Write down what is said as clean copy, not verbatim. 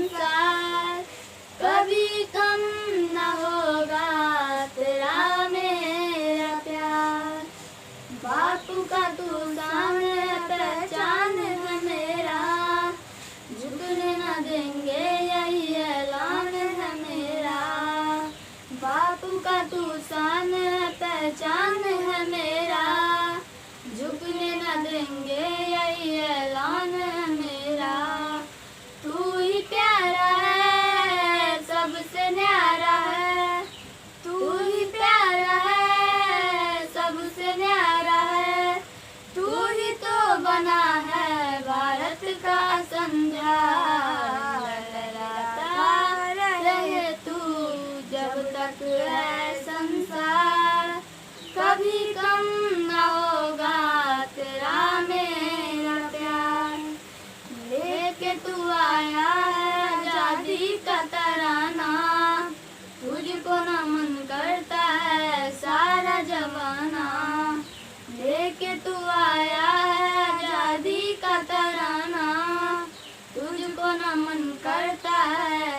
संसार, कभी कम न होगा तेरा मेरा प्यार। बापू का तू शान है, पहचान है मेरा, झुकने न देंगे यही ऐलान है मेरा। बापू का तू शान है, पहचान है मेरा, झुकने न देंगे यही ऐलान है मेरा। तू ही प्यारा है, सबसे न्यारा है, तू ही प्यारा है, सबसे न्यारा है। तू ही तो बना है भारत का संध्या, लहराता रहे तू जब तक है संसार, कभी कम न होगा तेरा मेरा प्यार। लेके तू आया है आजादी का तराना, तुझको नमन करता है सारा जमाना। लेके तू आया है आजादी का तराना, तुझको नमन करता है